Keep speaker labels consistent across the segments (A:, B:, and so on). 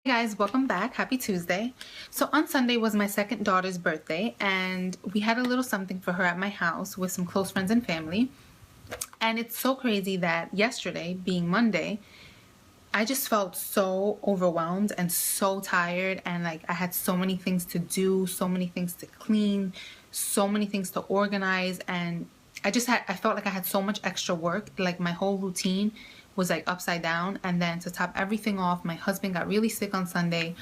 A: Hey guys, welcome back. Happy Tuesday. So on Sunday was my second daughter's birthday, and we had a little something for her at my house with some close friends and family. And it's so crazy that yesterday, being Monday, I just felt so overwhelmed and so tired, and like I had so many things to do, so many things to clean, so many things to organize, and I felt like I had so much extra work. Like my whole routine was like upside down. And then to top everything off, my husband got really sick on Sunday,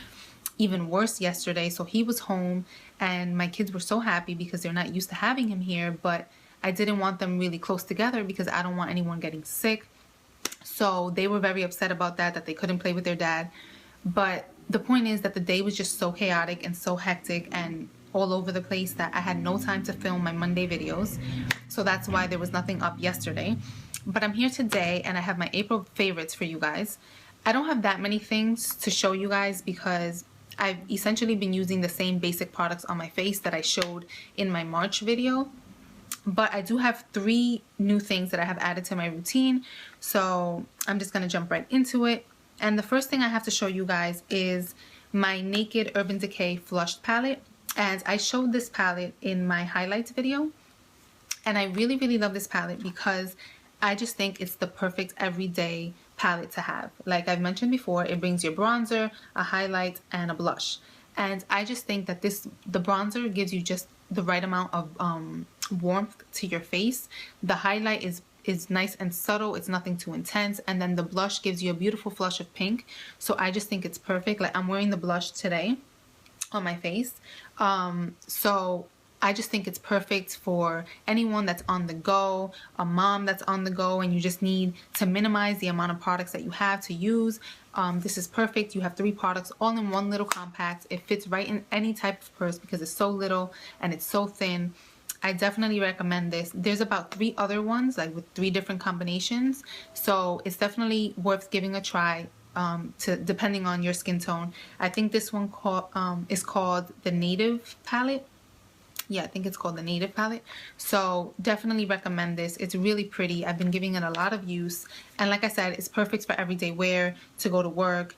A: even worse yesterday. So he was home, and my kids were so happy because they're not used to having him here, but I didn't want them really close together because I don't want anyone getting sick. So they were very upset about that they couldn't play with their dad. But the point is that the day was just so chaotic and so hectic and all over the place that I had no time to film my Monday videos. So that's why there was nothing up yesterday. But I'm here today and I have my April favorites for you guys. I don't have that many things to show you guys because I've essentially been using the same basic products on my face that I showed in my March video. But I do have 3 new things that I have added to my routine. So I'm just going to jump right into it. And the first thing I have to show you guys is my Naked Urban Decay Flushed Palette. And I showed this palette in my highlights video. And I really, really love this palette because I just think it's the perfect everyday palette to have. Like I've mentioned before, it brings your bronzer, a highlight, and a blush. And I just think that the bronzer gives you just the right amount of warmth to your face. The highlight is nice and subtle. It's nothing too intense. And then the blush gives you a beautiful flush of pink. So I just think it's perfect. Like I'm wearing the blush today on my face. So I just think it's perfect for anyone that's on the go, a mom that's on the go, and you just need to minimize the amount of products that you have to use. This is perfect. You have 3 products all in one little compact. It fits right in any type of purse because it's so little and it's so thin. I definitely recommend this. There's about 3 other ones, like with 3 different combinations. So it's definitely worth giving a try. Depending on your skin tone. I think this one is called the Native palette. Yeah, I think it's called the Native palette. So definitely recommend this. It's really pretty. I've been giving it a lot of use. And like I said, it's perfect for everyday wear, to go to work,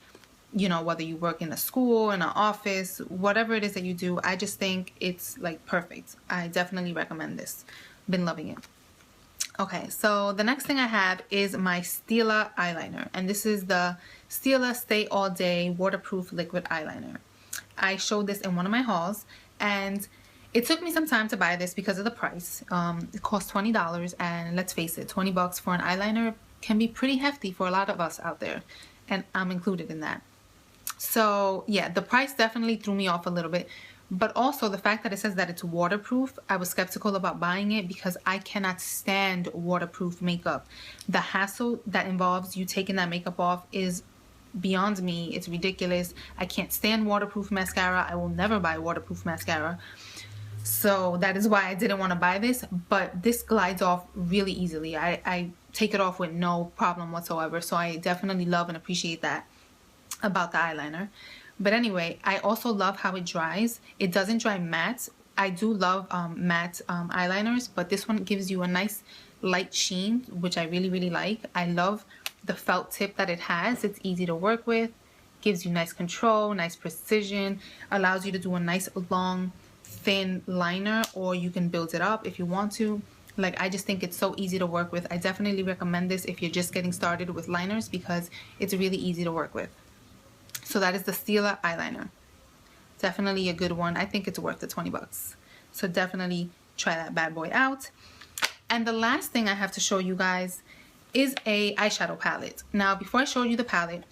A: you know, whether you work in a school, in an office, whatever it is that you do. I just think it's like perfect. I definitely recommend this. Been loving it. Okay, so the next thing I have is my Stila eyeliner. And this is the Stila Stay All Day Waterproof Liquid Eyeliner. I showed this in one of my hauls, and it took me some time to buy this because of the price. It cost $20, and let's face it, 20 bucks for an eyeliner can be pretty hefty for a lot of us out there, and I'm included in that. So yeah, the price definitely threw me off a little bit, but also the fact that it says that it's waterproof, I was skeptical about buying it because I cannot stand waterproof makeup. The hassle that involves you taking that makeup off is beyond me. It's ridiculous. I can't stand waterproof mascara. I will never buy waterproof mascara. So that is why I didn't want to buy this, but this glides off really easily. I take it off with no problem whatsoever. So I definitely love and appreciate that about the eyeliner. But anyway, I also love how it dries. It doesn't dry matte. I do love matte eyeliners, but this one gives you a nice light sheen, which I really, really like. I love the felt tip that it has. It's easy to work with, gives you nice control, nice precision, allows you to do a nice long thin liner, or you can build it up if you want to. Like, I just think it's so easy to work with. I definitely recommend this if you're just getting started with liners because it's really easy to work with. So that is the Stila eyeliner. Definitely a good one. I think it's worth the 20 bucks. So definitely try that bad boy out. And the last thing I have to show you guys is a eyeshadow palette. Now, before I show you the palette,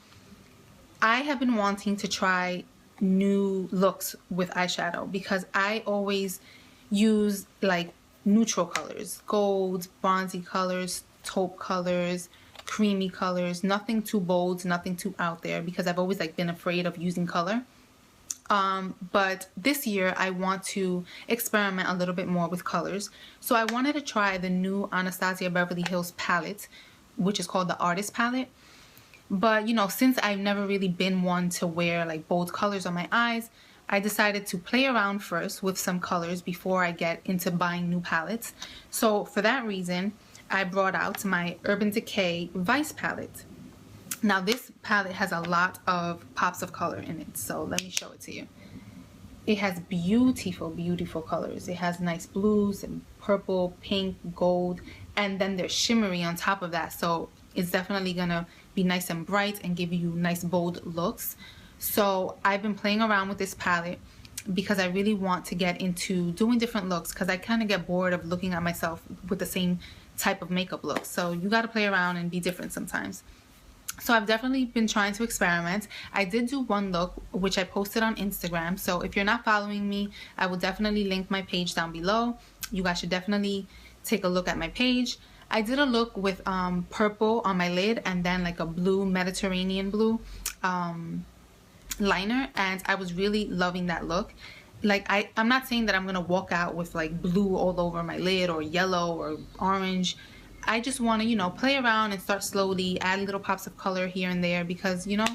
A: I have been wanting to try new looks with eyeshadow because I always use like neutral colors, gold, bronzy colors, taupe colors, creamy colors, nothing too bold, nothing too out there because I've always like been afraid of using color. But this year I want to experiment a little bit more with colors. So I wanted to try the new Anastasia Beverly Hills palette, which is called the Artist Palette. But, you know, since I've never really been one to wear like bold colors on my eyes, I decided to play around first with some colors before I get into buying new palettes. So for that reason, I brought out my Urban Decay Vice palette. Now this palette has a lot of pops of color in it, so let me show it to you. It has beautiful, beautiful colors. It has nice blues and purple, pink, gold, and then there's shimmery on top of that. So it's definitely gonna be nice and bright and give you nice, bold looks. So I've been playing around with this palette because I really want to get into doing different looks, because I kind of get bored of looking at myself with the same type of makeup look. So you got to play around and be different sometimes. So I've definitely been trying to experiment. I did do one look which I posted on Instagram. So if you're not following me, I will definitely link my page down below. You guys should definitely take a look at my page. I did a look with purple on my lid and then like a blue, Mediterranean blue liner, and I was really loving that look. Like I'm not saying that I'm gonna walk out with like blue all over my lid or yellow or orange. I just want to, you know, play around and start slowly, add little pops of color here and there, because, you know,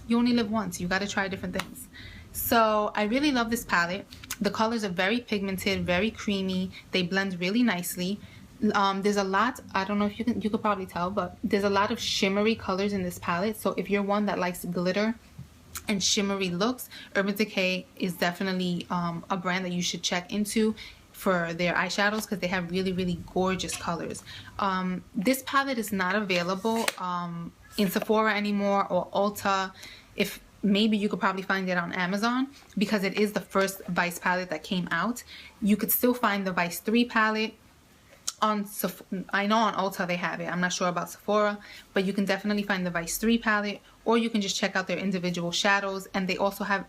A: you only live once. You got to try different things. So I really love this palette. The colors are very pigmented, very creamy. They blend really nicely. There's a lot, I don't know if you could probably tell, but there's a lot of shimmery colors in this palette. So if you're one that likes glitter and shimmery looks, Urban Decay is definitely a brand that you should check into for their eyeshadows, because they have really, really gorgeous colors. This palette is not available in Sephora anymore or Ulta. If maybe you could probably find it on Amazon, because it is the first Vice palette that came out. You could still find the Vice 3 palette on I know on Ulta they have it. I'm not sure about Sephora, but you can definitely find the Vice 3 palette, or you can just check out their individual shadows. And they also have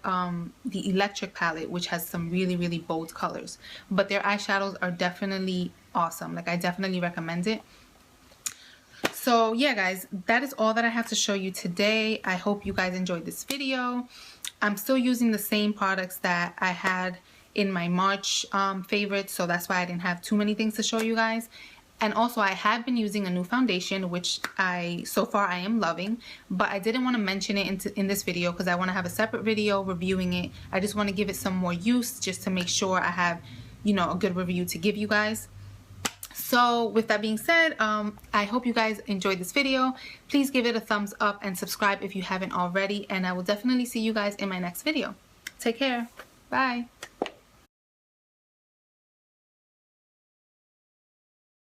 A: the Electric palette, which has some really, really bold colors. But their eyeshadows are definitely awesome. Like, I definitely recommend it. So yeah, guys, that is all that I have to show you today. I hope you guys enjoyed this video. I'm still using the same products that I had in my March favorites, so that's why I didn't have too many things to show you guys. And also, I have been using a new foundation, which so far I am loving, but I didn't want to mention it in this video because I want to have a separate video reviewing it. I just want to give it some more use just to make sure I have, you know, a good review to give you guys. So with that being said, I hope you guys enjoyed this video. Please give it a thumbs up and subscribe if you haven't already, and I will definitely see you guys in my next video. Take care. Bye.